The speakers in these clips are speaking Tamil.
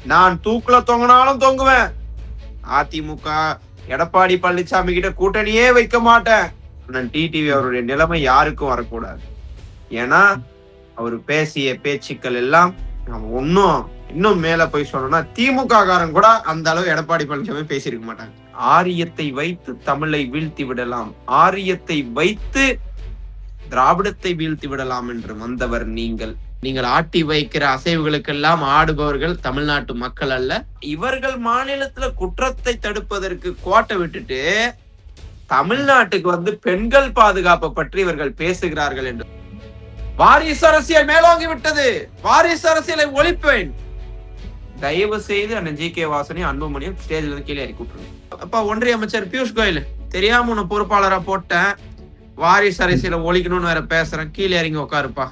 நான் தூக்குல தொங்கினாலும் தொங்குவேன். அதிமுக எடப்பாடி பழனிசாமி கிட்ட கூட்டணியே வைக்க மாட்டேன். டிடிவி அவருடைய நிலைமை யாருக்கும் வரக்கூடாது. ஏன்னா அவர் பேசிய பேச்சுக்கள் எல்லாம் இன்னும் மேல போய் சொல்லணும்னா திமுக காரன் கூட அந்த அளவு எடப்பாடி பழனிசாமி பேசியிருக்க மாட்டாங்க. ஆரியத்தை வைத்து தமிழை வீழ்த்தி விடலாம், ஆரியத்தை வைத்து திராவிடத்தை வீழ்த்தி விடலாம் என்று வந்தவர் நீங்கள் ஆட்டி வைக்கிற அசைவுகளுக்கெல்லாம் ஆடுபவர்கள் தமிழ்நாட்டு மக்கள் அல்ல. இவர்கள் மாநிலத்துல குற்றத்தை தடுப்பதற்கு கோட்டை விட்டுட்டு தமிழ்நாட்டுக்கு பெண்கள் பாதுகாப்பை பற்றி இவர்கள் பேசுகிறார்கள் என்று. வாரிசு அரசியல் மேலோங்கி விட்டது, வாரிசு அரசியலை ஒழிப்பேன். தயவு செய்து அண்ணன் ஜி.கே. வாசனையும் அன்புமணியும் ஸ்டேஜ்ல இருந்து கீழே இறக்கி விட்டுருங்க. அப்ப ஒன்றிய அமைச்சர் பியூஷ் கோயல், தெரியாம உன்னை பொறுப்பாளரா போட்டேன், வாரிசு அரசியலை ஒழிக்கணும்னு வேற பேசுறேன், கீழே இறங்கி உட்காருப்பா.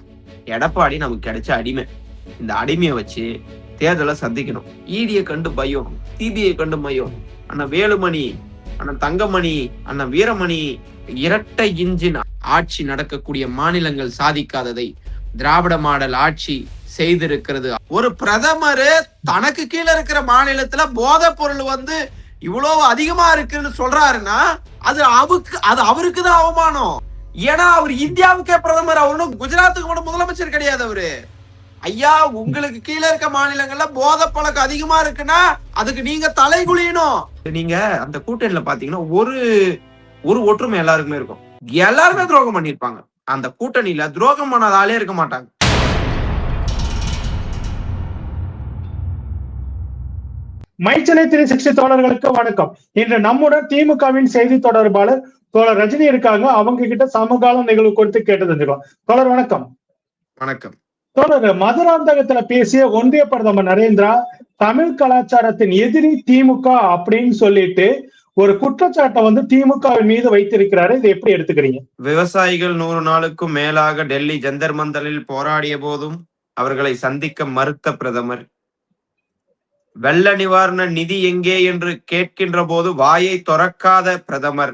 எடப்பாடி நமக்கு கிடைச்ச அடிமை. இந்த அடிமையை வச்சு தேர்தலை சந்திக்கணும். ஈடியை கண்டு பயம், சிபிஐ கண்டு பயம். அண்ணன் வேலுமணி, அண்ணன் தங்கமணி, அண்ணன் வீரமணி, இரட்டை இன்ஜின் ஆட்சி நடக்கக்கூடிய மாநிலங்கள் சாதிக்காததை திராவிட மாடல் ஆட்சி செய்திருக்கிறது. ஒரு பிரதமர் தனக்கு கீழே இருக்கிற மாநிலத்துல போதை பொருள் இவ்வளவு அதிகமா இருக்குன்னு சொல்றாருன்னா அது அவருக்கு தான் அவமானம். ஏன்னா அவர் இந்தியாவுக்கே பிரதமர், அவரும் குஜராத்துக்கு கூட முதலமைச்சர் கிடையாது அவரு. ஐயா, உங்களுக்கு கீழே இருக்க மாநிலங்கள்ல போதை பழக்கம் அதிகமா இருக்குன்னா அதுக்கு நீங்க தலை குளியணும். நீங்க அந்த கூட்டணியில பாத்தீங்கன்னா ஒரு ஒற்றுமை எல்லாருக்குமே இருக்கும். எல்லாருமே துரோகம் பண்ணிருப்பாங்க. அந்த கூட்டணியில துரோகம் பண்ணாத ஆளே இருக்க மாட்டாங்க. மைச்சலை 360 தோழர்களுக்கு வணக்கம். இன்று நம்முடன் திமுகவின் செய்தி தொடர்பாளர் தோழர் ரஜினி இருக்காங்க. அவங்க கிட்ட சமகால நிகழ்வு குறித்து கேட்டு தெரிஞ்சுக்கலாம். தோழர் வணக்கம். வணக்கம். தோழர், மதுராந்தகத்துல பேசிய ஒன்றிய பிரதமர் நரேந்திரா தமிழ் கலாச்சாரத்தின் எதிரி திமுக அப்படின்னு சொல்லிட்டு ஒரு குற்றச்சாட்டை திமுகவின் மீது வைத்திருக்கிறாரு. இதை எப்படி எடுத்துக்கிறீங்க? விவசாயிகள் 100 நாளுக்கும் மேலாக டெல்லி ஜந்தர் மந்தரில் போராடிய போதும் அவர்களை சந்திக்க மறுத்த பிரதமர், வெள்ள நிவாரண நிதி எங்கே என்று கேட்கின்ற போது வாயை திறக்காத பிரதமர்,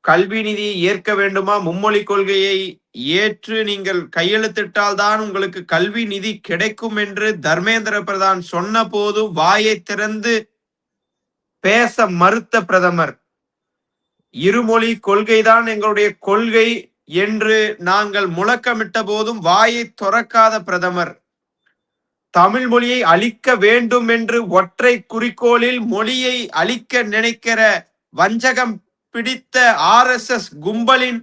கல்வி நிதி ஏற்க வேண்டுமா, மும்மொழி கொள்கையை ஏற்று நீங்கள் கையெழுத்திட்டால் தான் உங்களுக்கு கல்வி நிதி கிடைக்கும் என்று தர்மேந்திர பிரதான் சொன்ன போது வாயை திறந்து பேச மறுத்த பிரதமர், இருமொழி கொள்கைதான் எங்களுடைய கொள்கை என்று நாங்கள் முழக்கமிட்ட போதும் வாயை திறக்காத பிரதமர், தமிழ் மொழியை அழிக்க வேண்டும் என்று ஒற்றை குறிக்கோளில் மொழியை அழிக்க நினைக்கிற வஞ்சகம் பிடித்த RSS கும்பலின்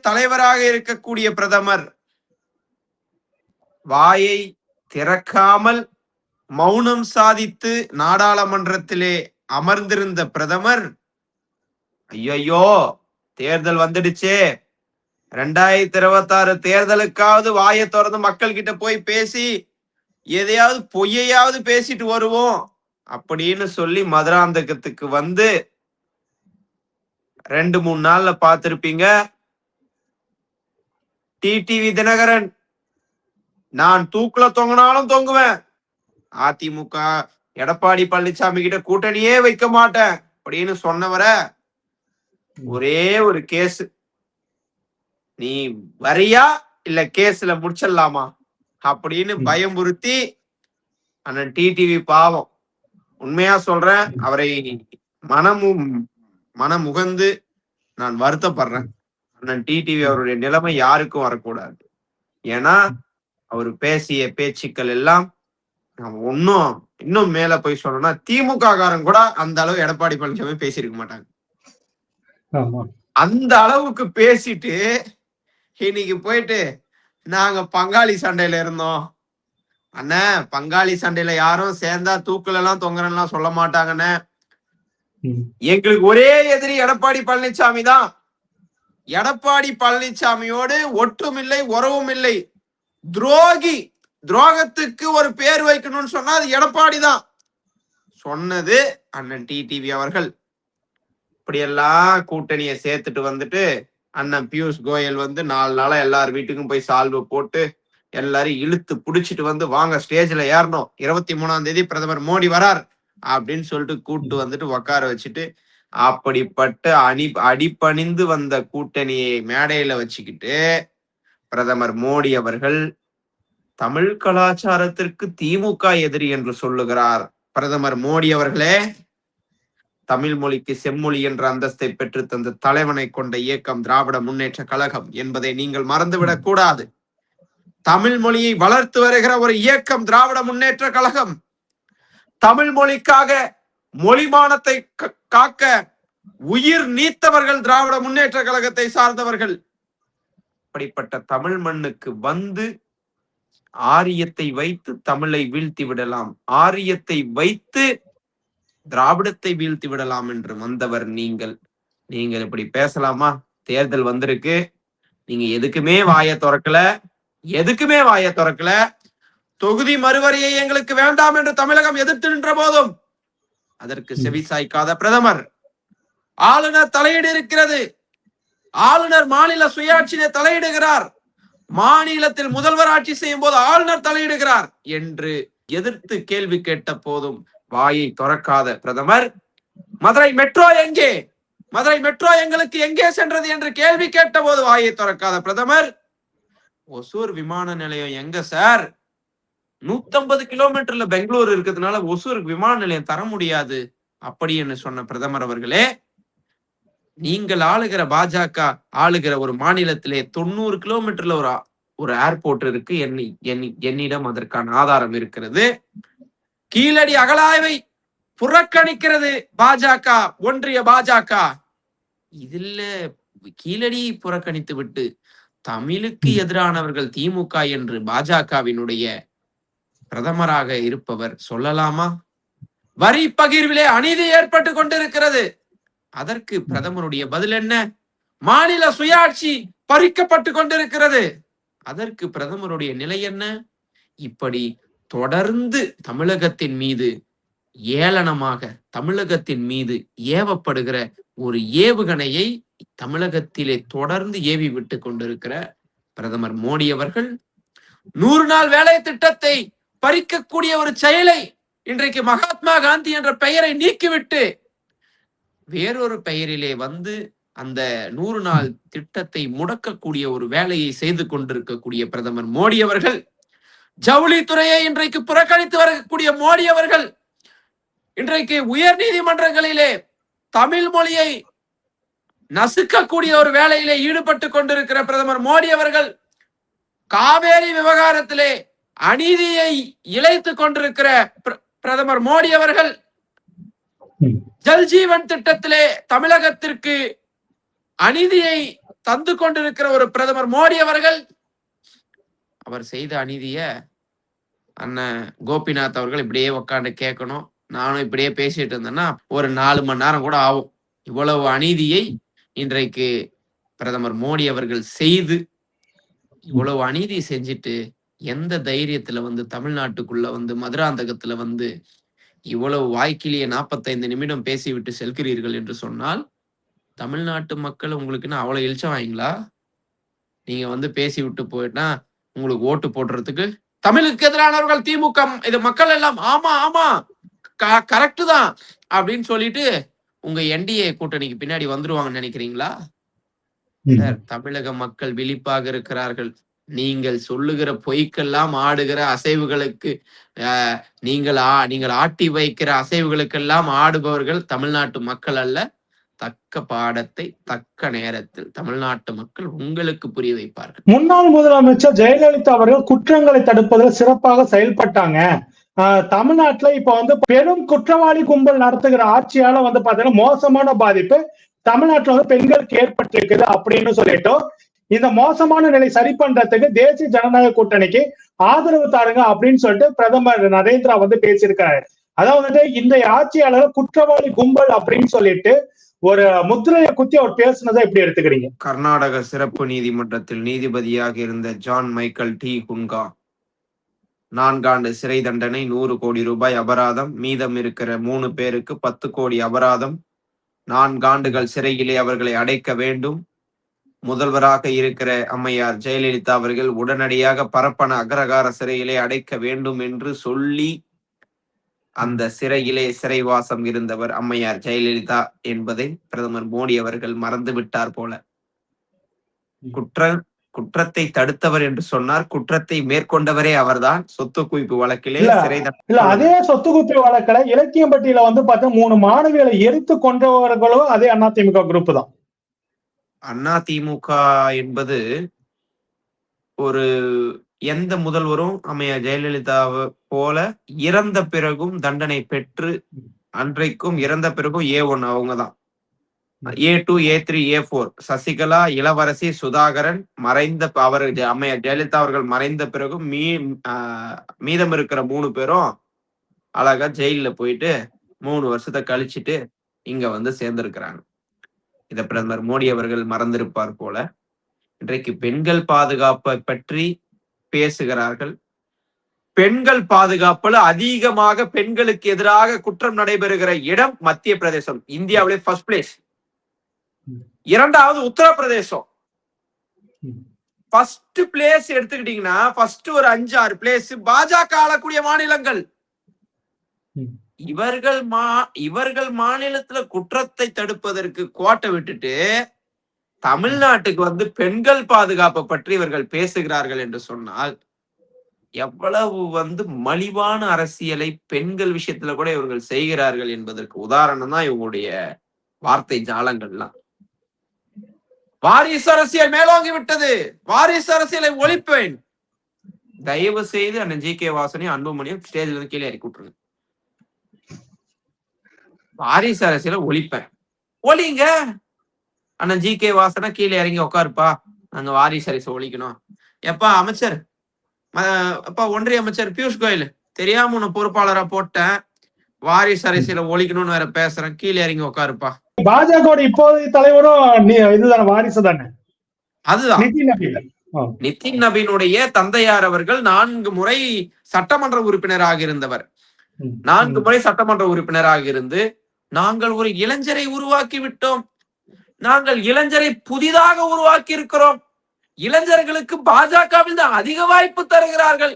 தலைவராக இருக்கக்கூடிய பிரதமர், வாயை திறக்காமல் மௌனம் சாதித்து நாடாளுமன்றத்திலே அமர்ந்திருந்த பிரதமர், ஐயோ தேர்தல் வந்துடுச்சே, 2026 தேர்தலுக்காவது வாயை திறந்து மக்கள் கிட்ட போய் பேசி எதையாவது பொய்யையாவது பேசிட்டு வருவோம் அப்படின்னு சொல்லி மதுராந்தகத்துக்கு 2-3 நாள்ல பார்த்திருப்பீங்க. டிடிவி தினகரன், நான் தூக்குல தொங்கினாலும் தொங்குவேன், அதிமுக எடப்பாடி பழனிசாமி கிட்ட கூட்டணியே வைக்க மாட்டேன் அப்படின்னு சொன்னவரை ஒரே ஒரு கேஸ், நீ வரியா இல்ல கேஸ்ல முடிச்சிடலாமா அப்படின்னு பயமுறுத்தி அண்ணன் டிடிவி பாவம், உண்மையா சொல்றேன், அவரை மனமுகந்து நான் வருத்தப்படுறேன். அண்ணன் டிடிவி அவருடைய நிலைமை யாருக்கும் வரக்கூடாது. ஏன்னா அவர் பேசிய பேச்சுக்கள் எல்லாம் இன்னும் மேல போய் சொல்லணும்னா திமுக காரன் கூட அந்த அளவு எடப்பாடி பழனிசாமி பேசியிருக்க மாட்டாங்க. அந்த அளவுக்கு பேசிட்டு இன்னைக்கு போயிட்டு நாங்க பங்காளி சண்டையில இருந்தோம், அண்ணா பங்காளி சண்டையில யாரும் சேர்ந்தா தூக்குல எல்லாம் தொங்குறேன்லாம் சொல்ல மாட்டாங்கன்னு, எங்களுக்கு ஒரே எதிரி எடப்பாடி பழனிசாமி தான், எடப்பாடி பழனிசாமியோடு ஒற்றும் இல்லை உறவும் இல்லை, துரோகி, துரோகத்துக்கு ஒரு பேர் வைக்கணும்னு சொன்னா அது எடப்பாடி தான் சொன்னது அண்ணன் டிடிவி அவர்கள். இப்படியெல்லாம் கூட்டணியை சேர்த்துட்டு அண்ணன் பியூஷ் கோயல் 4 நாளா எல்லார் வீட்டுக்கும் போய் சால்வு போட்டு எல்லாரும் இழுத்து புடிச்சிட்டு வாங்க ஸ்டேஜ்ல ஏறணும், 23ஆம் தேதி பிரதமர் மோடி வரார் அப்படின்னு சொல்லிட்டு கூட்டு உட்கார வச்சுட்டு அப்படிப்பட்ட அடிபணிந்து வந்த கூட்டணியை மேடையில வச்சுக்கிட்டு பிரதமர் மோடி அவர்கள் தமிழ் கலாச்சாரத்திற்கு திமுக எதிரி என்று சொல்லுகிறார் பிரதமர் மோடி அவர்களே. தமிழ் மொழிக்கு செம்மொழி என்ற அந்தஸ்தை பெற்று தந்த தலைவனை கொண்ட இயக்கம் திராவிட முன்னேற்ற கழகம் என்பதை நீங்கள் மறந்துவிடக் கூடாது. தமிழ் மொழியை வளர்த்து வருகிற ஒரு இயக்கம் திராவிட முன்னேற்ற கழகம். தமிழ் மொழிக்காக மொழிமானத்தை காக்க உயிர் நீத்தவர்கள் திராவிட முன்னேற்ற கழகத்தை சார்ந்தவர்கள். அப்படிப்பட்ட தமிழ் மண்ணுக்கு வந்து ஆரியத்தை வைத்து தமிழை வீழ்த்தி விடலாம், ஆரியத்தை வைத்து திராவிடத்தை வீழ்த்தி விடலாம் என்று வந்தவர் நீங்கள். நீங்கள் இப்படி பேசலாமா? தேர்தல் வந்திருக்கு, நீங்க எதுக்குமே வாயை திறக்கல. தொகுதி மறுவரையை எங்களுக்கு வேண்டாம் என்று தமிழகம் எதிர்த்து நின்ற போதும் அதற்கு செவி சாய்க்காத பிரதமர். ஆளுநர் தலையீடு இருக்கிறது, ஆளுநர் மாநில சுயாட்சியை தலையிடுகிறார், மாநிலத்தில் முதல்வர் ஆட்சி செய்யும் போது ஆளுநர் தலையிடுகிறார் என்று எதிர்த்து கேள்வி கேட்ட போதும் வாயை திறக்காத பிரதமர். மதுரை மெட்ரோ எங்கே, மதுரை மெட்ரோ எங்களுக்கு எங்கே சென்றது என்று கேள்வி கேட்ட போது வாயை திறக்காத பிரதமர். ஒசூர் விமான நிலையம் எங்க சார்? 150 கிலோமீட்டர்ல பெங்களூர் இருக்கிறதுனால ஒசூருக்கு விமான நிலையம் தர முடியாது அப்படி என்று சொன்ன பிரதமர் அவர்களே, நீங்கள் ஆளுகிற பாஜக ஆளுகிற ஒரு மாநிலத்திலே 90 கிலோமீட்டர்ல ஒரு ஏர்போர்ட் இருக்கு. என்னிடம் அதற்கான ஆதாரம் இருக்கிறது. கீழடி அகழாய்வை புறக்கணிக்கிறது பாஜக, ஒன்றிய பாஜக. இதுல கீழடி புறக்கணித்து விட்டு தமிழுக்கு எதிரானவர்கள் திமுக என்று பாஜகவினுடைய பிரதமராக இருப்பவர் சொல்லலாமா? வரி பகிர்விலே அநீதி ஏற்பட்டு கொண்டிருக்கிறது. அதற்கு பிரதமருடைய பதில் என்ன? மாநில சுயாட்சி பறிக்கப்பட்டு கொண்டிருக்கிறது. அதற்கு பிரதமருடைய நிலை என்ன? இப்படி தொடர்ந்து தமிழகத்தின் மீது ஏளனமாக தமிழகத்தின் மீது ஏவப்படுகிற ஒரு ஏவுகணையை தமிழகத்திலே தொடர்ந்து ஏவி விட்டு கொண்டிருக்கிற பிரதமர் மோடி அவர்கள் 100 நாள் வேலை திட்டத்தை பறிக்கக்கூடிய ஒரு செயலை இன்றைக்கு மகாத்மா காந்தி என்ற பெயரை நீக்கிவிட்டு வேறொரு பெயரிலே வந்து அந்த 100 நாள் திட்டத்தை முடக்கக்கூடிய ஒரு வேலையை செய்து கொண்டிருக்கக்கூடிய பிரதமர் மோடி அவர்கள், ஜவுளித்துறையை இன்றைக்கு புறக்கணித்து வரக்கூடிய மோடி அவர்கள், இன்றைக்கு உயர் நீதிமன்றங்களிலே தமிழ் மொழியை நசுக்கக்கூடிய ஒரு வேலையிலே ஈடுபட்டு கொண்டிருக்கிற பிரதமர் மோடி அவர்கள், காவேரி விவகாரத்திலே அநீதியை இழைத்துக் கொண்டிருக்கிற பிரதமர் மோடி அவர்கள், ஜல்ஜீவன் திட்டத்திலே தமிழகத்திற்கு அநீதியை தந்து கொண்டிருக்கிற ஒரு பிரதமர் மோடி அவர்கள், அவர் செய்த அநீதிய அண்ணன் கோபிநாத் அவர்கள் இப்படியே உட்காந்து கேட்கணும். நானும் இப்படியே பேசிட்டு இருந்தேன்னா ஒரு 4 மணி நேரம் கூட ஆகும். இவ்வளவு அநீதியை இன்றைக்கு பிரதமர் மோடி அவர்கள் செய்து, இவ்வளவு அநீதி செஞ்சுட்டு எந்த தைரியத்துல வந்து தமிழ்நாட்டுக்குள்ள வந்து மதுராந்தகத்துல வந்து இவ்வளவு வாய்க்கிலேயே 45 நிமிடம் பேசிவிட்டு செல்கிறீர்கள் என்று சொன்னால், தமிழ்நாட்டு மக்கள் உங்களுக்குன்னு அவ்வளவு இழிச்சம் வாங்களா? நீங்க வந்து பேசி விட்டு போயிட்டா உங்களுக்கு ஓட்டு போடுறதுக்கு தமிழுக்கு எதிரானவர்கள் திமுக இது மக்கள் எல்லாம் ஆமா ஆமா கரெக்ட் தான் அப்படின்னு சொல்லிட்டு உங்க என்டிஏ கூட்டணிக்கு பின்னாடி வந்துருவாங்கன்னு நினைக்கிறீங்களா? சார், தமிழக மக்கள் விழிப்பாக இருக்கிறார்கள். நீங்கள் சொல்லுகிற பொய்க்கெல்லாம் ஆடுகிற அசைவுகளுக்கு நீங்கள் ஆட்டி வைக்கிற அசைவுகளுக்கெல்லாம் ஆடுபவர்கள் தமிழ்நாட்டு மக்கள் அல்ல. தக்க பாடத்தை தக்க நேரத்தில் தமிழ்நாட்டு மக்கள் உங்களுக்கு புரிய வைப்பார்கள். முன்னாள் முதலமைச்சர் ஜெயலலிதா அவர்கள் குற்றங்களை தடுப்பதில் சிறப்பாக செயல்பட்டாங்க. தமிழ்நாட்டுல இப்ப வந்து பெரும் குற்றவாளி கும்பல் நடத்துகிற ஆட்சியால வந்து பாத்தீங்கன்னா மோசமான பாதிப்பு தமிழ்நாட்டுல வந்து பெண்களுக்கு ஏற்பட்டிருக்குது அப்படின்னு சொல்லிட்டு இந்த மோசமான நிலை சரி பண்றதுக்கு தேசிய ஜனநாயக கூட்டணிக்கு ஆதரவு தாருங்க அப்படின்னு சொல்லிட்டு பிரதமர் நரேந்திரா வந்து பேசியிருக்காரு. அதாவது இந்த ஆட்சியாளர் குற்றவாளி கும்பல் அப்படின்னு சொல்லிட்டு ஒரு முத்திரையை குத்தி அவர் பேசுனதை எப்படி எடுத்துக்கிறீங்க? கர்நாடக சிறப்பு நீதிமன்றத்தில் நீதிபதியாக இருந்த ஜான் மைக்கேல் டி குன்கா 4 ஆண்டு சிறை தண்டனை, 100 கோடி ரூபாய் அபராதம், மீதம் இருக்கிற 3 பேருக்கு 10 கோடி அபராதம், 4 ஆண்டுகள் சிறையிலே அவர்களை அடைக்க வேண்டும். முதல்வராக இருக்கிற அம்மையார் ஜெயலலிதா அவர்கள் உடனடியாக பரப்பன அக்ரகார சிறையிலே அடைக்க வேண்டும் என்று சொல்லி அந்த சிறையிலே சிறைவாசம் இருந்தவர் அம்மையார் ஜெயலலிதா என்பதை பிரதமர் மோடி அவர்கள் மறந்து விட்டார் போல. குற்றத்தை தடுத்தவர் என்று சொன்னார், குற்றத்தை மேற்கொண்டவரே அவர்தான். சொத்து குவிப்பு வழக்கிலே இல்ல சிறை இல்ல அதே சொத்து குப்பை வழக்குல இலக்கியம்பட்டியில வந்து பார்த்தா 3 மாணவிகளை எரித்து கொன்றவர்களும் அதே அதிமுக குரூப் தான். அதிமுக என்பது ஒரு எந்த முதல்வரும் அம்மையார் ஜெயலலிதாவை போல இறந்த பிறகும் தண்டனை பெற்று அன்றைக்கும் இறந்த பிறகும் A1 அவங்கதான். A2, A3, A4 சசிகலா, இளவரசி, சுதாகரன் மறைந்த அவர் அம்மையார் ஜெயலலிதா அவர்கள் மறைந்த பிறகும் மீதம் இருக்கிற 3 பேரும் அழகா ஜெயில போயிட்டு 3 வருஷத்தை கழிச்சிட்டு இங்க வந்து சேர்ந்திருக்கிறாங்க. இத பிரதமர் மோடி அவர்கள் மறந்திருப்பார் போல. இன்றைக்கு பெண்கள் பாதுகாப்பை பற்றி பேசுகிறார்கள். பெண்கள் பாதுகாப்புல அதிகமாக பெண்களுக்கு எதிராக குற்றம் நடைபெறுகிற இடம் மத்திய பிரதேசம். இந்தியாவிலே ஃபர்ஸ்ட் பிளேஸ். 2வது உத்தரப்பிரதேசம். ஃபர்ஸ்ட் பிளேஸ் எடுத்துக்கிட்டீங்கன்னா ஃபர்ஸ்ட் ஒரு 5-6 பிளேஸ் பாஜக ஆளக்கூடிய மாநிலங்கள். இவர்கள் மாநிலத்துல குற்றத்தை தடுப்பதற்கு கோட்டை விட்டுட்டு தமிழ்நாட்டுக்கு வந்து பெண்கள் பாதுகாப்பை பற்றி இவர்கள் பேசுகிறார்கள் என்று சொன்னால் எவ்வளவு வந்து மலிவான அரசியலை பெண்கள் விஷயத்துல கூட இவர்கள் செய்கிறார்கள் என்பதற்கு உதாரணம் தான் இவங்களுடைய வார்த்தை ஜாலங்கள்லாம். வாரிசு அரசியல் மேலோங்கி விட்டது, வாரிசு அரசியலை ஒழிப்பேன். தயவு செய்து அண்ணன் GK வாசனையும் அன்புமணியும் ஸ்டேஜ்ல இருந்து கீழே இறக்கி விட்டுருங்க. வாரிசு அரசியலை ஒழிப்பேன். ஒழிங்க. அண்ணன் GK வாசனை கீழே இறங்கி உட்காருப்பா, நாங்க வாரிசு அரசியல் ஒழிக்கணும். எப்பா அமைச்சர், அப்பா ஒன்றிய அமைச்சர் பியூஷ் கோயல், தெரியாம உன்னை பொறுப்பாளரா போட்டேன், வாரிசு அரசியலை ஒழிக்கணும்னு வேற பேசுறேன், கீழே இறங்கி உட்காருப்பா. பாஜக இப்போதைய தலைவரும் இதுதானே, வாரிசு தானே. அதுதான் நிதின் நபீனுடைய தந்தையார் அவர்கள் 4 முறை சட்டமன்ற உறுப்பினராக இருந்தவர். 4 முறை சட்டமன்ற உறுப்பினராக இருந்து நாங்கள் ஒரு இளைஞரை உருவாக்கி விட்டோம், நாங்கள் இளைஞரை புதிதாக உருவாக்கி இருக்கிறோம், இளைஞர்களுக்கு பாஜகவில் தான் அதிக வாய்ப்பு தருகிறார்கள்.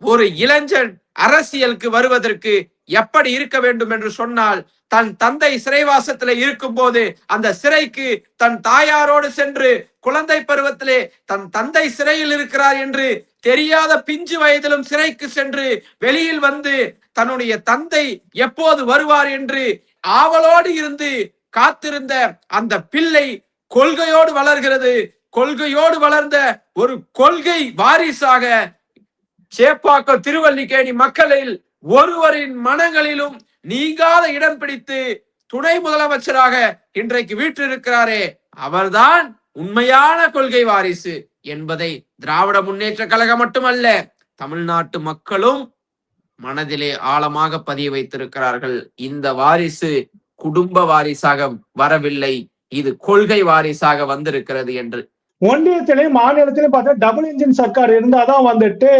ஒரு இளைஞன் அரசியலுக்கு வருவதற்கு எப்படி இருக்க வேண்டும் என்று சொன்னால், தன் தந்தை சிறைவாசத்திலே இருக்கும் போது அந்த சிறைக்கு தன் தாயாரோடு சென்று குழந்தை பருவத்திலே தன் தந்தை சிறையில் இருக்கிறார் என்று தெரியாத பிஞ்சு வயதிலும் சிறைக்கு சென்று வெளியில் வந்து தன்னுடைய தந்தை எப்போது வருவார் என்று ஆவலோடு இருந்து காத்திருந்த அந்த பிள்ளை கொள்கையோடு வளர்கிறது. கொள்கையோடு வளர்ந்த ஒரு கொள்கை வாரிசாக சேப்பாக்கம் திருவல்லிக்கேணி மக்களில் ஒருவரின் மனங்களிலும் நீங்காத இடம் பிடித்து துணை முதலமைச்சராக இன்றைக்கு வீற்றிருக்கிறாரே, அவர்தான் உண்மையான கொள்கை வாரிசு என்பதை திராவிட முன்னேற்ற கழகம் மட்டுமல்ல, தமிழ்நாட்டு மக்களும் மனதிலே ஆழமாக பதிய வைத்திருக்கிறார்கள். இந்த வாரிசு குடும்ப வாரிசாக வரவில்லை, இது கொள்கை வாரிசாக வந்திருக்கிறது என்று. ஒன்றியத்திலையும் மாநிலத்திலையும் பார்த்தா டபுள் இன்ஜின் சர்க்கார் இருந்தாதான் வந்துட்டு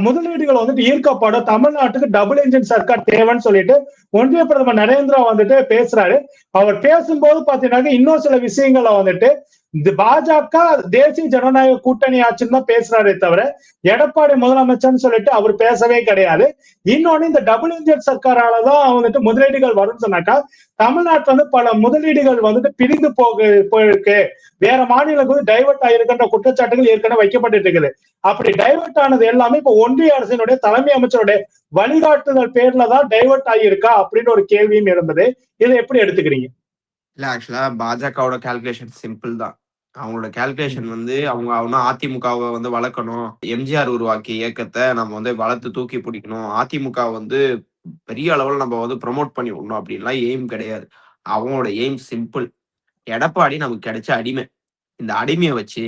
முதலீடுகள் வந்துட்டு ஈர்க்கப்படும். தமிழ்நாட்டுக்கு டபுள் இன்ஜின் சர்க்கார் தேவைன்னு சொல்லிட்டு ஒன்றிய பிரதமர் நரேந்திரா வந்துட்டு பேசுறாரு. அவர் பேசும்போது பாத்தீங்கன்னா இன்னும் சில விஷயங்களை வந்துட்டு இந்த பாஜக தேசிய ஜனநாயக கூட்டணி ஆட்சின்னு தான் பேசுறாரே தவிர எடப்பாடி முதலமைச்சர்னு சொல்லிட்டு அவர் பேசவே கிடையாது. இன்னொன்னு, இந்த டபுள் இன்ஜின் சர்க்காராலதான் வந்துட்டு முதலீடுகள் வரும்னு சொன்னாக்கா தமிழ்நாட்டுல வந்து பல முதலீடுகள் வந்துட்டு பிரிந்து போயிருக்கு, வேற மாநிலங்களுக்கு வந்து டைவர்ட் ஆகிருக்கின்ற குற்றச்சாட்டுகள் ஏற்கனவே வைக்கப்பட்டு இருக்குது. அப்படி டைவர்ட் ஆனது எல்லாமே இப்ப ஒன்றிய அரசினுடைய தலைமை அமைச்சருடைய வழிகாட்டுதல் பேர்ல தான் டைவர்ட் ஆகியிருக்கா அப்படின்னு ஒரு கேள்வியும் இருந்தது. இதை எப்படி எடுத்துக்கிறீங்க? இல்ல, ஆக்சுவலா பாஜகவோட கால்குலேஷன் சிம்பிள் தான். அவங்களோட கால்குலேஷன் வந்து அவங்க அதிமுகவை வந்து வளர்க்கணும், எம்ஜிஆர் உருவாக்கிய இயக்கத்தை நம்ம வந்து வளர்த்து தூக்கி பிடிக்கணும், அதிமுக வந்து பெரிய அளவில் நம்ம வந்து ப்ரொமோட் பண்ணி விடணும் அப்படின்லாம் எய்ம் கிடையாது. அவங்களோட எய்ம் சிம்பிள். எடப்பாடி நமக்கு கிடைச்ச அடிமை, இந்த அடிமையை வச்சு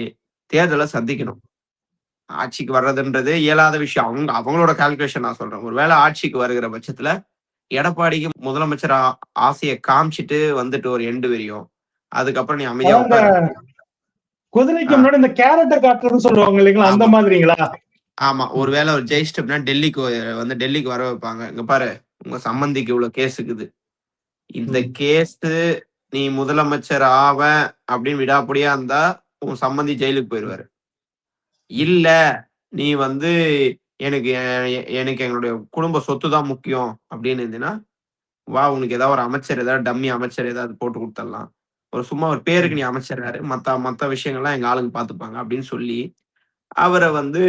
தேர்தலை சந்திக்கணும். ஆட்சிக்கு வர்றதுன்றது இயலாத விஷயம். அவங்களோட கால்குலேஷன் நான் சொல்றேன். ஒருவேளை ஆட்சிக்கு வருகிற பட்சத்துல எடப்பாடிக்கு முதலமைச்சர் ஆசையை காமிச்சிட்டு வந்துட்டு ஒரு எண்டு வரையும், அதுக்கப்புறம் நீ அமைதியா குதிரைக்கு முன்னாடி இந்த கேரக்டர் காட்டுறதுன்னு சொல்லுவாங்க இல்லைங்களா, அந்த மாதிரிங்களா? ஆமா, ஒருவேளை ஒரு ஜெயிச்சிட்டோம்னா டெல்லிக்கு வர வைப்பாங்க. இங்க பாரு, உங்க சம்பந்திக்கு இவ்வளவு கேஸ் இருக்குது, இந்த கேஸ் நீ முதலமைச்சர் ஆவ அப்படின்னு விடாப்படியா இருந்தா உன் சம்பந்தி ஜெயிலுக்கு போயிடுவாரு. இல்ல நீ வந்து எனக்கு எங்களுடைய குடும்ப சொத்து தான் முக்கியம் அப்படின்னு இருந்தீங்கன்னா வா, உனக்கு ஏதாவது ஒரு அமைச்சர், ஏதாவது டம்மி அமைச்சர் ஏதாவது போட்டு கொடுத்துடலாம், சும்மா ஒரு பேருக்கு நீ அமைச்சர்றாரு, மத்த விஷயங்கள்லாம் எங்க ஆளுங்க பாத்துப்பாங்க அப்படின்னு சொல்லி அவரை வந்து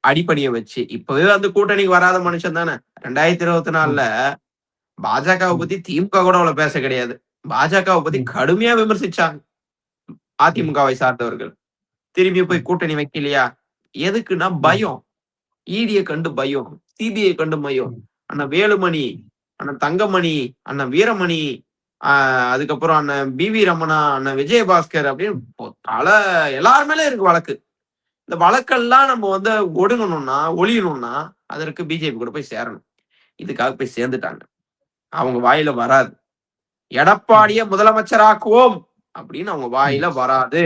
அடிப்பணிய வச்சு, இப்பவே வந்து கூட்டணிக்கு வராத மனுஷன் தானே. 2024ல பாஜகவை பத்தி திமுக கூட அவ்வளவு பேச கிடையாது. பாஜகவை பத்தி கடுமையா விமர்சிச்சாங்க அதிமுகவை சார்ந்தவர்கள். திரும்பி போய் கூட்டணி வைக்கலையா? எதுக்குன்னா பயம். ஈடியை கண்டு பயம், சிபிஐ கண்டு பயம். அண்ணன் வேலுமணி, அண்ணன் தங்கமணி, அண்ணன் வீரமணி, அதுக்கப்புறம் அண்ணன் பிவி ரமணா, அண்ணன் விஜயபாஸ்கர் அப்படின்னு எல்லார் மேலே இருக்கு வழக்கு. இந்த வழக்கெல்லாம் நம்ம வந்து ஒடுங்கணும்னா, ஒளியணும்னா அதற்கு பிஜேபி கூட போய் சேரணும். இதுக்காக போய் சேர்ந்துட்டாங்க. அவங்க வாயில வராது. எடப்பாடிய முதலமைச்சராக்குவோம் அப்படின்னு அவங்க வாயில வராது.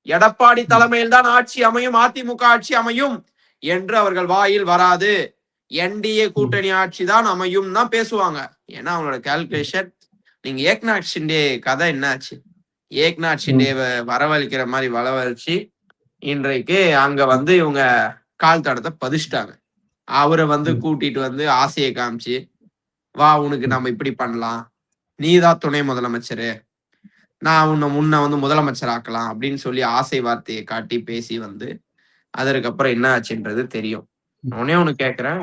எடப்பாடி தலைமையில் தான் ஆட்சி அமையும், அதிமுக ஆட்சி அமையும் என்று அவர்கள் வாயில் வராது. என்டிஏ கூட்டணி ஆட்சி தான் அமையும் தான் பேசுவாங்க. ஏன்னா அவங்களோட கால்குலேஷன். நீங்க ஏக்நாத் ஷிண்டே கதை என்னாச்சு? ஏக்நாத் ஷிண்டேவை வரவழைக்கிற மாதிரி வரவழைச்சு இன்றைக்கு அங்க வந்து இவங்க கால் தடத்தை பதிச்சிட்டாங்க. அவரை வந்து கூட்டிட்டு வந்து ஆசையை காமிச்சு, வா உனக்கு நம்ம இப்படி பண்ணலாம், நீதான் துணை முதலமைச்சரு, நான் முன்ன வந்து முதலமைச்சர் ஆக்கலாம் அப்படின்னு சொல்லி ஆசை வார்த்தையை காட்டி பேசி வந்து அதற்கப்புறம் என்ன ஆச்சுன்றது தெரியும். உடனே ஒண்ணு கேட்கிறேன்,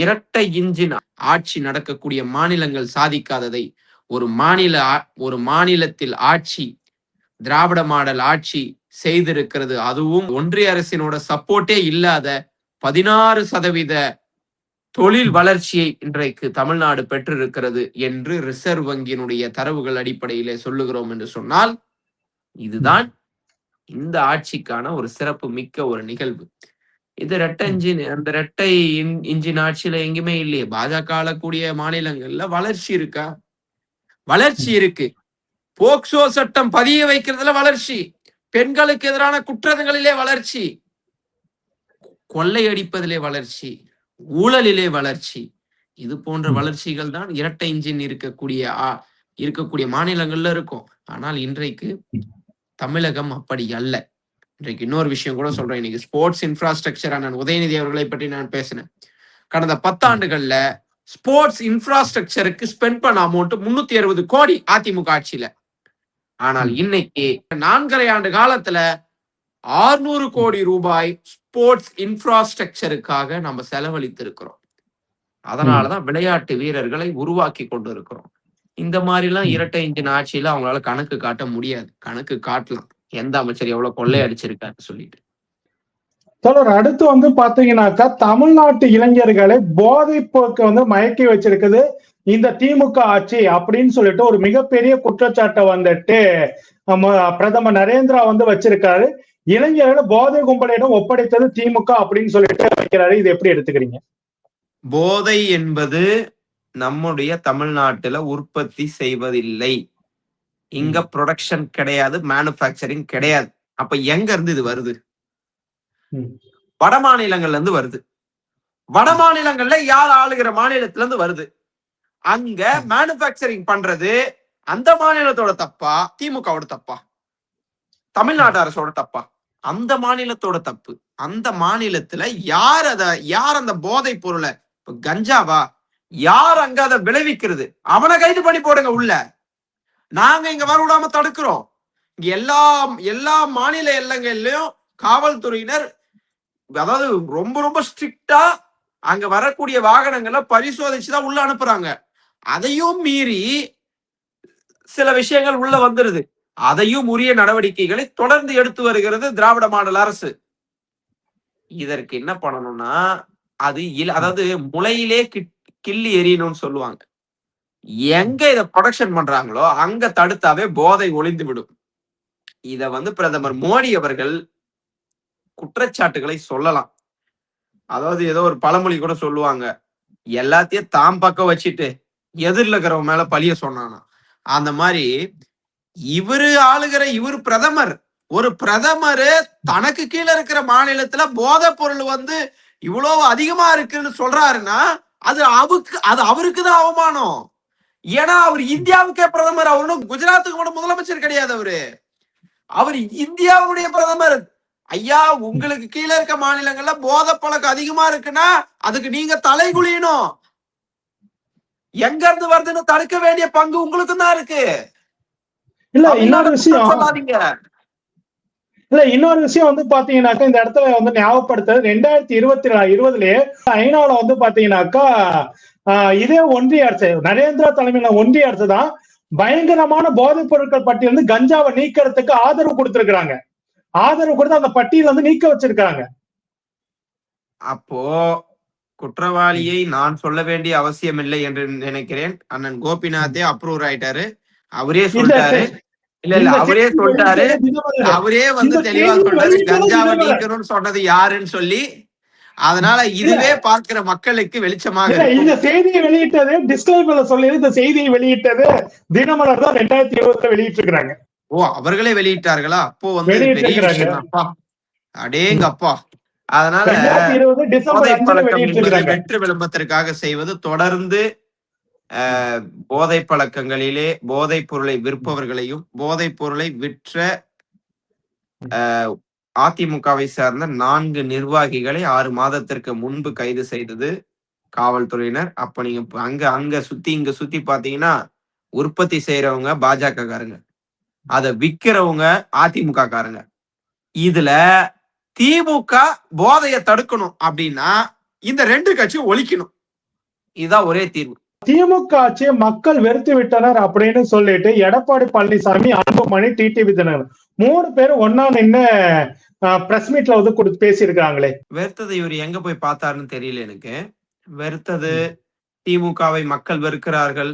இரட்டை இன்ஜின் ஆட்சி நடக்கக்கூடிய மாநிலங்கள் சாதிக்காததை ஒரு மாநிலத்தில் ஆட்சி திராவிட மாடல் ஆட்சி செய்திருக்கிறது. அதுவும் ஒன்றிய அரசினோட சப்போர்ட்டே இல்லாத 16% தொழில் வளர்ச்சியை இன்றைக்கு தமிழ்நாடு பெற்றிருக்கிறது என்று ரிசர்வ் வங்கியினுடைய தரவுகள் அடிப்படையிலே சொல்லுகிறோம் என்று சொன்னால், இதுதான் இந்த ஆட்சிக்கான ஒரு சிறப்பு மிக்க ஒரு நிகழ்வு. இது அந்த இரட்டை இன்ஜின் ஆட்சியில எங்குமே இல்லையே. பாஜக ஆளக்கூடிய மாநிலங்கள்ல வளர்ச்சி இருக்கா? வளர்ச்சி இருக்கு. போக்சோ சட்டம் பதிய வைக்கிறதுல வளர்ச்சி, பெண்களுக்கு எதிரான குற்றங்களிலே வளர்ச்சி, கொள்ளையடிப்பதிலே வளர்ச்சி, ஊழலிலே வளர்ச்சி. இது போன்ற வளர்ச்சிகள் தான் இரட்டை இன்ஜின் இருக்கக்கூடிய மாநிலங்கள்ல இருக்கும். ஆனால் இன்றைக்கு தமிழகம் அப்படி அல்ல. இன்றைக்கு இன்னொரு விஷயம் கூட சொல்றேன். இன்னைக்கு ஸ்போர்ட்ஸ் இன்ஃப்ராஸ்ட்ரக்சர் அண்ணன் உதயநிதி அவர்களை பற்றி நான் பேசினேன். கடந்த 10 ஆண்டுகள்ல ஸ்போர்ட்ஸ் இன்ஃப்ராஸ்ட்ரக்சருக்கு ஸ்பெண்ட் பண்ண அமௌண்ட் 360 கோடி அதிமுக ஆட்சியில. ஆனால் இன்னைக்கு 4.5 ஆண்டு காலத்துல 600 கோடி ரூபாய் ஸ்போர்ட்ஸ் இன்ஃப்ராஸ்ட்ரக்சருக்காக நம்ம செலவழித்திருக்கிறோம். அதனாலதான் விளையாட்டு வீரர்களை உருவாக்கி கொண்டு இருக்கிறோம். இந்த மாதிரி எல்லாம் இரட்டை இன்ஜின் ஆட்சியில அவங்களால கணக்கு காட்ட முடியாது. கணக்கு காட்டலாம், எந்த அமைச்சர் எவ்வளவு கொள்ளை அடிச்சிருக்காருன்னு சொல்லிட்டு. தொடர் அடுத்து வந்து பாத்தீங்கன்னாக்கா, தமிழ்நாட்டு இளைஞர்களை போதை போக்கு வந்து மயக்கி வச்சிருக்குது இந்த திமுக ஆட்சி அப்படின்னு சொல்லிட்டு ஒரு மிகப்பெரிய குற்றச்சாட்டை வந்துட்டு பிரதமர் நரேந்திரா வந்து வச்சிருக்காரு. இளைஞர்களை போதை கும்பலிடம் ஒப்படைத்தது திமுக அப்படின்னு சொல்லிட்டு வைக்கிறாரு. இது எப்படி எடுத்துக்கிறீங்க? போதை என்பது நம்முடைய தமிழ்நாட்டுல உற்பத்தி செய்வதில்லை. இங்க ப்ரொடக்ஷன் கிடையாது, மேனுபேக்சரிங் கிடையாது. அப்ப எங்க இருந்து இது வருது? வட மாநிலங்கள்ல இருந்து வருது. வட மாநிலங்கள்ல யார் ஆளுகிற மாநிலத்துல இருந்து வருது. அங்க மேனுபேக்சரிங் பண்றது அந்த மாநிலத்தோட தப்பா, திமுகவோட தப்பா, தமிழ்நாடு அரசோட தப்பா? அந்த மாநிலத்தோட தப்பு. அந்த மாநிலத்துல யார் அந்த போதை பொருளை, கஞ்சாவா, யார் அங்க அதை விளைவிக்கிறது, அவனை கைது பண்ணி போடுங்க உள்ள. நாங்க இங்க வர விடாம தடுக்கிறோம். இங்க எல்லா மாநில எல்லைகள்லயும் காவல்துறையினர், அதாவது ரொம்ப ரொம்ப ஸ்ட்ரிக்டா அங்க வரக்கூடிய வாகனங்களை பரிசோதிச்சுதான் உள்ள அனுப்புறாங்க. அதையும் மீறி சில விஷயங்கள் உள்ள வந்துருது. அதையும் உரிய நடவடிக்கைகளை தொடர்ந்து எடுத்து வருகிறது திராவிட மாடல் அரசு. இதற்கு என்ன பண்ணணும்னா, அதாவது முளையிலே கிள்ளி எறியணும்னு சொல்லுவாங்க. எங்க இத ப்ரொடக்ஷன் பண்றாங்களோ அங்க தடுத்தாவே போதை ஒளிந்து விடும். இத வந்து பிரதமர் மோடி அவர்கள் குற்றச்சாட்டுகளை சொல்லலாம். அதாவது ஏதோ ஒரு பழமொழி கூட சொல்லுவாங்க, எல்லாத்தையும் தாம் பக்கம் வச்சுட்டு எதிரில் இருக்கிறவங்க மேல பழிய சொன்னானா. அந்த மாதிரி இவரு பிரதமர், ஒரு பிரதமர் தனக்கு கீழே இருக்கிற மாநிலத்துல போதை பொருள் வந்து இவ்வளவு அதிகமா இருக்குன்னு சொல்றாருன்னா அது அவருக்குதான் அவமானம். ஏன்னா அவர் இந்தியாவுக்கே பிரதமர். அவரும் குஜராத்துக்கு கூட முதலமைச்சர் கிடையாது. அவர் இந்தியாவுடைய பிரதமர். ஐயா, உங்களுக்கு கீழே இருக்க மாநிலங்கள்ல போதை பழக்கம் அதிகமா இருக்குன்னா அதுக்கு நீங்க தலை குளியணும். எங்க இருந்து வருதுன்னு தடுக்க வேண்டிய பங்கு உங்களுக்கு தான் இருக்கு. இல்ல இன்னொரு தமிழ்நாடு குற்றம் விஷயம் சொல்லாதீங்க. இல்ல இன்னொரு விஷயம் வந்து பாத்தீங்கன்னாக்கா இந்த இடத்துல வந்து ஞாபகப்படுத்துறது 2020லயே ஐநால வந்து பாத்தீங்கன்னாக்கா இதே ஒன்றிய அரசு நரேந்திரா தலைமையில ஒன்றிய அரசு தான் பயங்கரமான போதைப் பொருட்கள் பட்டியல் வந்து கஞ்சாவை நீக்கிறதுக்கு ஆதரவு கொடுத்திருக்கிறாங்க. ஆதரவு கொடுத்து அந்த பட்டியல வந்து நீக்க வச்சிருக்காங்க. அப்போ குற்றவாளியை நான் சொல்ல வேண்டிய அவசியம் இல்லை என்று நினைக்கிறேன். அண்ணன் கோபிநாத்தே அப்ரூவ் ஆயிட்டாரு. அவரே இந்த சொல்லிட்டாரு. இல்ல இந்த அவரே செய்தி சொல்லிட்டாரு. வெளியிட்டது தினமலர். அவரே வந்து இந்த தெளிவா செய்தி சொல்லிட்டாரு. வெளியிட்டது கஞ்சாவை தினமலர். நீக்கணும்னு சொன்னது யாருன்னு சொல்லி. அதனால இல்ல இதுவே பார்க்கிற மக்களுக்கு வெளிச்சமாக இல்ல இருக்கும். இந்த செய்தியை வெளியிட்டது டிஸ்கிளைமர்ல சொல்லி இந்த செய்தியை வெளியிட்டது தினமலர் தான் 2020 வெளியிட்டு இருக்கிறாங்க. ஓ, அவர்களே வெளியிட்டார்களா? அப்போ வந்து வெளியிட்டு பெரிய இருக்கிறாங்க. விஷயம் அப்பா. அடேங்கப்பா. அதனால 2020 டிசம்பர் போதை 5 பழக்கம் வெளியிட்டு என்பது இருக்கிறாங்க. வெற்று விளம்பரத்திற்காக செய்வது தொடர்ந்து போதை பழக்கங்களிலே போதைப் பொருளை விற்பவர்களையும் போதைப் பொருளை விற்ற அதிமுகவை சார்ந்த 4 நிர்வாகிகளை 6 மாதத்திற்கு முன்பு கைது செய்தது காவல்துறையினர். அப்ப நீங்க அங்க சுத்தி இங்க சுத்தி பாத்தீங்கன்னா உற்பத்தி செய்யறவங்க பாஜக காரங்க, அத விக்கிறவங்க அதிமுக காரங்க. இதுல திமுக போதைய தடுக்கணும் அப்படின்னா இந்த 2 கட்சியும் ஒழிக்கணும். இதுதான் ஒரே தீர்வு. திமுக ஆட்சியை மக்கள் வெறுத்து விட்டனர் அப்படின்னு சொல்லிட்டு எடப்பாடி பழனிசாமி, அன்புமணி, டிடிவி தினகரன் 3 பேரும் ஒன்னா நின்னு பிரஸ் மீட்ல வந்து பேசியிருக்காங்களே. வெறுத்தது இவர் எங்க போய் பார்த்தாருன்னு தெரியல எனக்கு. வெறுத்தது திமுகவை மக்கள் வெறுக்கிறார்கள்.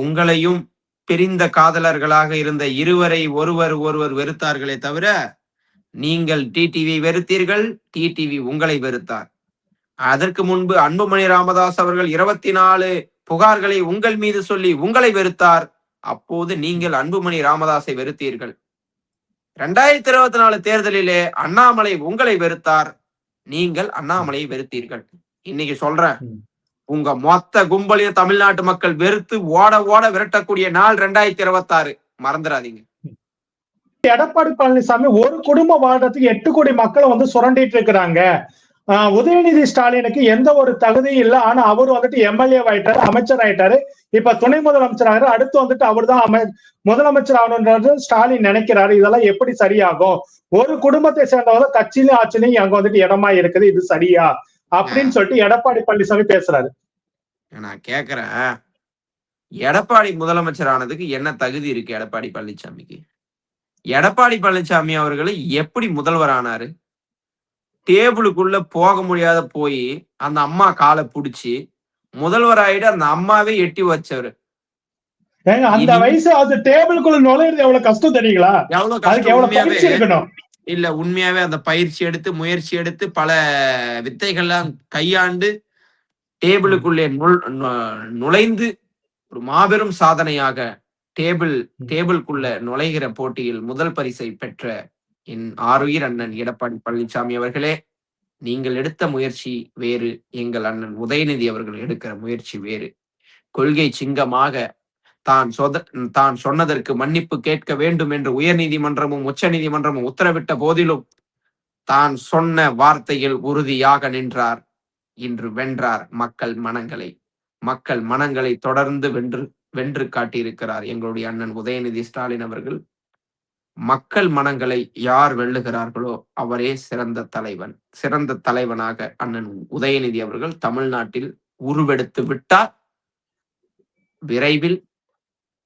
உங்களையும் பிரிந்த காதலர்களாக இருந்த இருவரை ஒருவர் வெறுத்தார்களே தவிர நீங்கள் டிடிவி வெறுத்தீர்கள், டிடிவி உங்களை வெறுத்தார். அதற்கு முன்பு அன்புமணி ராமதாஸ் அவர்கள் 24 புகார்களை உங்கள் மீது சொல்லி உங்களை வெறுத்தார். அப்போது நீங்கள் அன்புமணி ராமதாஸை வெறுத்தீர்கள். 2024 தேர்தலிலே அண்ணாமலை உங்களை வெறுத்தார். நீங்கள் அண்ணாமலையை வெறுத்தீர்கள். இன்னைக்கு சொல்றேன், உங்க மொத்த கும்பலையும் தமிழ்நாட்டு மக்கள் வெறுத்து ஓட ஓட விரட்டக்கூடிய நாள் 2026. மறந்துடாதீங்க. எடப்பாடி பழனிசாமி ஒரு குடும்பம் வாழ்றதுக்கு 8 கோடி மக்களை வந்து சுரண்டிட்டு இருக்கிறாங்க. உதயநிதி ஸ்டாலினுக்கு எந்த ஒரு தகுதியும் இல்லை. ஆனா அவர் வந்துட்டு எம்எல்ஏ ஆயிட்டாரு, அமைச்சர் ஆயிட்டாரு, இப்ப துணை முதலமைச்சர் ஆகிறாரு. அடுத்து வந்துட்டு அவர் தான் முதலமைச்சர் ஆகணும்ன்றது ஸ்டாலின் நினைக்கிறாரு. இதெல்லாம் எப்படி சரியாகும்? ஒரு குடும்பத்தை சேர்ந்தவங்க கட்சியிலும் ஆட்சியிலும் அங்க வந்துட்டு இடமா இருக்குது, இது சரியா அப்படின்னு சொல்லிட்டு எடப்பாடி பழனிசாமி பேசுறாரு. நான் கேக்குறேன், எடப்பாடி முதலமைச்சர் ஆனதுக்கு என்ன தகுதி இருக்கு எடப்பாடி பழனிசாமிக்கு? எடப்பாடி பழனிசாமி அவர்கள் எப்படி முதல்வர் ஆனாரு? டேபிளுக்குள்ள போக முடியாத போய் அந்த அம்மா காலை புடிச்சு முதல்வர் ஆயிட்டு அந்த அம்மாவே எட்டி வச்சவரு. அந்த வயசு அது டேபிளுக்குள்ள நுழையிறது எவ்வளவு கஷ்டம் தெரியுங்களா? எவ்வளவு கஷ்டம் இருக்கணும். இல்ல உண்மையாவே அந்த பயிற்சி எடுத்து முயற்சி எடுத்து பல வித்தைகள்லாம் கையாண்டு டேபிளுக்குள்ளே நுழைந்து ஒரு மாபெரும் சாதனையாக டேபிள்குள்ள நுழைகிற போட்டியில் முதல் பரிசை பெற்ற என் ஆருயிர் அண்ணன் எடப்பாடி பழனிசாமி அவர்களே, நீங்கள் எடுத்த முயற்சி வேறு, எங்கள் அண்ணன் உதயநிதி அவர்கள் எடுக்கிற முயற்சி வேறு. கொள்கை சிங்கமாக தான் சொன்னதற்கு மன்னிப்பு கேட்க வேண்டும் என்று உயர் நீதிமன்றமும் உச்ச நீதிமன்றமும் உத்தரவிட்ட போதிலும் தான் சொன்ன வார்த்தையில் உறுதியாக நின்றார். இன்று வென்றார் மக்கள் மனங்களை தொடர்ந்து வென்று காட்டியிருக்கிறார் எங்களுடைய அண்ணன் உதயநிதி ஸ்டாலின் அவர்கள். மக்கள் மனங்களை யார் வெல்லுகிறார்களோ அவரே சிறந்த தலைவனாக அண்ணன் உதயநிதி அவர்கள் தமிழ்நாட்டில் உருவெடுத்து விட்டார். விரைவில்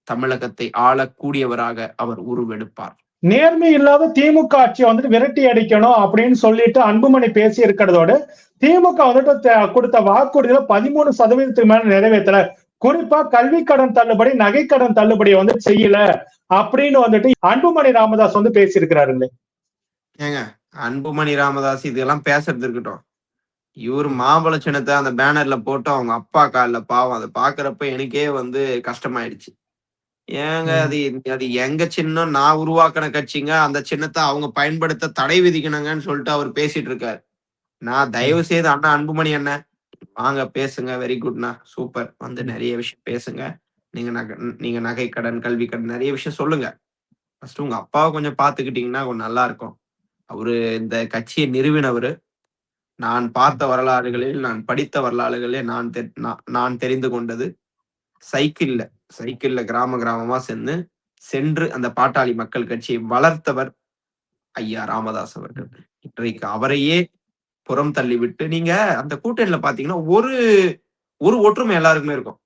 தமிழகத்தை ஆளக்கூடியவராக அவர் உருவெடுப்பார். நேர்மை இல்லாத திமுக ஆட்சியை வந்துட்டு விரட்டி அடிக்கணும் அப்படின்னு சொல்லிட்டு அன்புமணி பேசி இருக்கிறதோடு திமுக வந்துட்டு கொடுத்த வாக்குறுதியில 13% மேல நிறைவேற்றல. குறிப்பா கல்வி கடன் தள்ளுபடி, நகை கடன் தள்ளுபடி வந்து செய்யல அப்படின்னு வந்துட்டு அன்புமணி ராமதாஸ் வந்து பேசியிருக்கிறாருங்க. ஏங்க, அன்புமணி ராமதாஸ் இதெல்லாம் பேசுறது இருக்கட்டும், இவரு மாம்பழ சின்னத்தை அந்த பேனர்ல போட்டு அவங்க அப்பா காலில் பாவம் அதை பாக்குறப்ப எனக்கே வந்து கஷ்டமாயிடுச்சு. ஏங்க, அது எங்க சின்னம், நான் உருவாக்கின கட்சிங்க, அந்த சின்னத்தை அவங்க பயன்படுத்த தடை விதிக்கணுங்கன்னு சொல்லிட்டு அவர் பேசிட்டு இருக்காரு. நான் தயவு செய்து அண்ணா அன்புமணி அண்ணன் வாங்க பேசுங்க, வெரி குட்ண்ணா, சூப்பர், வந்து நிறைய விஷயம் பேசுங்க. நீங்க நகை கடன், கல்வி கடன் நிறைய விஷயம் சொல்லுங்க. ஃபர்ஸ்ட் உங்க அப்பாவை கொஞ்சம் பாத்துக்கிட்டீங்கன்னா கொஞ்சம் நல்லா இருக்கும். அவரு இந்த கட்சியை நிறுவினவரு. நான் பார்த்த வரலாறுகளில், நான் படித்த வரலாறுகளில் நான் தெரிந்து கொண்டது, சைக்கிள்ல சைக்கிள்ல கிராம கிராமமா சென்று அந்த பாட்டாளி மக்கள் கட்சியை வளர்த்தவர் ஐயா ராமதாஸ் அவர்கள். இன்றைக்கு அவரையே புறம் தள்ளிவிட்டு நீங்க அந்த கூட்டணியில பாத்தீங்கன்னா ஒரு ஒரு ஒற்றுமை எல்லாருக்குமே இருக்கும்.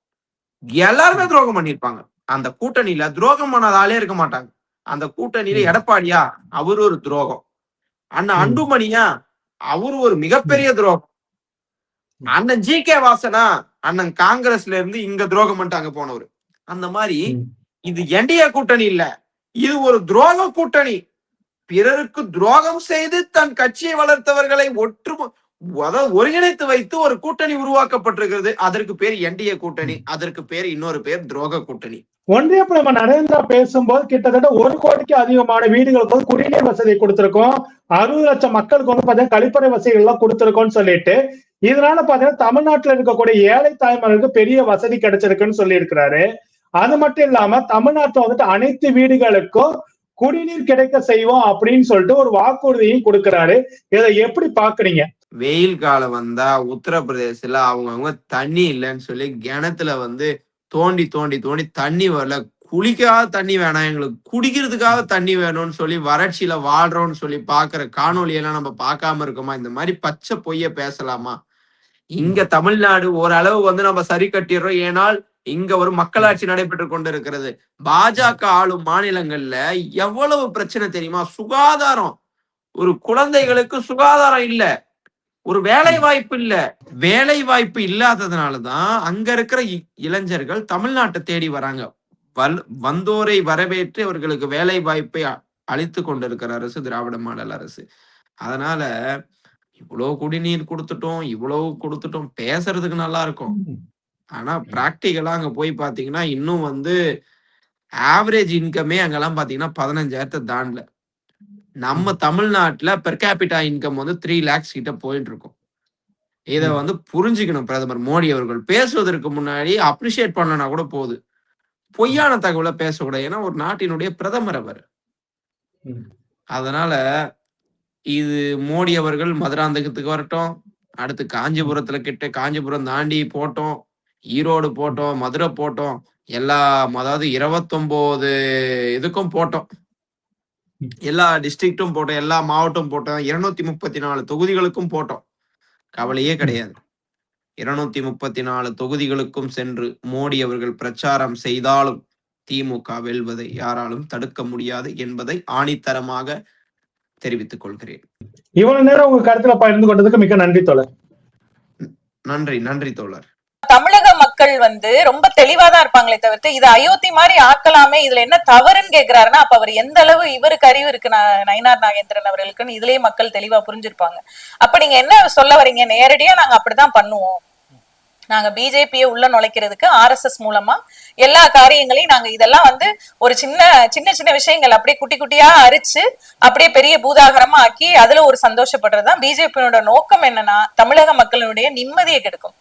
எல்லாருமே துரோகம் பண்ணிருப்பாங்க. அந்த கூட்டணியில துரோகம் பண்ணாத ஆளே இருக்க மாட்டாங்க. அந்த கூட்டணியில எடப்பாடியா அவரு ஒரு துரோகம். அண்ணன் அன்புமணியா அவரு ஒரு மிகப்பெரிய துரோகம். அண்ணன் ஜி.கே. வாசனா அண்ணன் காங்கிரஸ்ல இருந்து இங்க துரோகம் பண்ணிட்டு அங்க போனவர். அந்த மாதிரி இது என்டிஏ கூட்டணி இல்ல, இது ஒரு துரோக கூட்டணி. பிறருக்கு துரோகம் செய்து தன் கட்சியை வளர்த்தவர்களை ஒருங்கிணைத்து வைத்து ஒரு கூட்டணி உருவாக்கப்பட்டிருக்கிறது. அதற்கு பேர் என்டிஏ கூட்டணி, அதற்கு பேர் இன்னொரு பேர் துரோக கூட்டணி. ஒன்றியப்ப நம்ம நரேந்திரா பேசும்போது கிட்டத்தட்ட 1 கோடிக்கு அதிகமான வீடுகளுக்கு வந்து குடிநீர் வசதி கொடுத்திருக்கோம், 60 லட்சம் மக்களுக்கு வந்து பாத்தீங்கன்னா கழிப்பறை வசதிகள் எல்லாம் கொடுத்திருக்கோம்னு சொல்லிட்டு, இதனால பாத்தீங்கன்னா தமிழ்நாட்டுல இருக்கக்கூடிய ஏழை தாய்மார்களுக்கு பெரிய வசதி கிடைச்சிருக்குன்னு சொல்லி இருக்கிறாரு. அது மட்டும் இல்லாம தமிழ்நாட்டுல வந்துட்டு அனைத்து வீடுகளுக்கும் குடிநீர் கிடைக்க செய்வோம் அப்படின்னு சொல்லிட்டு ஒரு வாக்குறுதியும் கொடுக்கிறாரு. இதை எப்படி பாக்குறீங்க? வெயில் காலம் வந்தா உத்தரப்பிரதேசத்துல அவங்கவுங்க தண்ணி இல்லைன்னு சொல்லி கிணத்துல வந்து தோண்டி தோண்டி தோண்டி தண்ணி வரல, குளிக்காக தண்ணி வேணாம், எங்களுக்கு குடிக்கிறதுக்காக தண்ணி வேணும்னு சொல்லி வறட்சியில வாழ்றோம்னு சொல்லி பாக்குற காணொலியெல்லாம் நம்ம பார்க்காம இருக்கோமா? இந்த மாதிரி பச்சை பொய்ய பேசலாமா? இங்க தமிழ்நாடு ஓரளவு வந்து நம்ம சரி கட்டிடுறோம். ஏனால் இங்க ஒரு மக்களாட்சி நடைபெற்று கொண்டு இருக்கிறது. பாஜக ஆளும் மாநிலங்கள்ல எவ்வளவு பிரச்சனை தெரியுமா? சுகாதாரம், ஒரு குழந்தைகளுக்கு சுகாதாரம் இல்ல, ஒரு வேலை வாய்ப்பு இல்ல. வேலை வாய்ப்பு இல்லாததுனாலதான் அங்க இருக்கிற இளைஞர்கள் தமிழ்நாட்டை தேடி வராங்க. வந்தோரை வரவேற்று அவர்களுக்கு வேலை வாய்ப்பை அளித்து கொண்டிருக்கிற அரசு திராவிட மாடல் அரசு. அதனால இவ்வளவு குடிநீர் கொடுத்துட்டோம் பேசுறதுக்கு நல்லா இருக்கும். ஆனா பிராக்டிகலா அங்க போய் பாத்தீங்கன்னா இன்னும் வந்து ஆவரேஜ் இன்கமே அங்கெல்லாம் பாத்தீங்கன்னா 15,000 தாண்டல. நம்ம தமிழ்நாட்டுல பெர் கேபிட்டா இன்கம் வந்து 3 lakhs கிட்ட போயிட்டு இருக்கும். இத வந்து புரிஞ்சுக்கணும் பிரதமர் மோடி அவர்கள். பேசுவதற்கு முன்னாடி அப்ரிஷியேட் பண்ணனா கூட போகுது, பொய்யான தகவலை பேசக்கூடாது. ஏன்னா ஒரு நாட்டினுடைய பிரதமர் அவர். அதனால இது மோடி அவர்கள் மதுராந்தகத்துக்கு வரட்டும், அடுத்து காஞ்சிபுரத்துல காஞ்சிபுரம் தாண்டி போட்டோம், ஈரோடு போட்டோம், மதுரை போட்டோம், எல்லா அதாவது 29 இதுக்கும் போட்டோம், எல்லா டிஸ்ட்ரிக்டும் போட்டோம், எல்லா மாவட்டம் போட்டோம், 234 தொகுதிகளுக்கும் போட்டோம். கவலையே கிடையாது. 234 தொகுதிகளுக்கும் சென்று மோடி அவர்கள் பிரச்சாரம் செய்தாலும் திமுக வெல்வதை யாராலும் தடுக்க முடியாது என்பதை ஆணித்தரமாக தெரிவித்துக் கொள்கிறேன். இவ்வளவு நேரம் உங்க கருத்துல பகிர்ந்து கொண்டதுக்கு மிக்க நன்றி தோழர். நன்றி தோழர். தமிழக மக்கள் வந்து ரொம்ப தெளிவாதான் இருப்பாங்களே தவிர்த்து இது அயோத்தி மாதிரி ஆக்கலாமே, இதுல என்ன தவறுன்னு கேக்குறாருன்னா அப்ப அவர் எந்த அளவு இவருக்கு அறிவு இருக்கு நயினார் நாகேந்திரன் அவர்களுக்குன்னு இதுலயே மக்கள் தெளிவா புரிஞ்சிருப்பாங்க. அப்ப நீங்க என்ன சொல்ல வரீங்க? நேரடியா நாங்க அப்படிதான் பண்ணுவோம், நாங்க பிஜேபியை உள்ள நுழைக்கிறதுக்கு RSS மூலமா எல்லா காரியங்களையும் நாங்க இதெல்லாம் வந்து ஒரு சின்ன விஷயங்கள் அப்படியே குட்டி குட்டியா அரிச்சு அப்படியே பெரிய பூதாகரமா ஆக்கி அதுல ஒரு சந்தோஷப்படுறதுதான் பிஜேபியோட நோக்கம். என்னன்னா தமிழக மக்களுடைய நிம்மதியை கெடுக்கும்.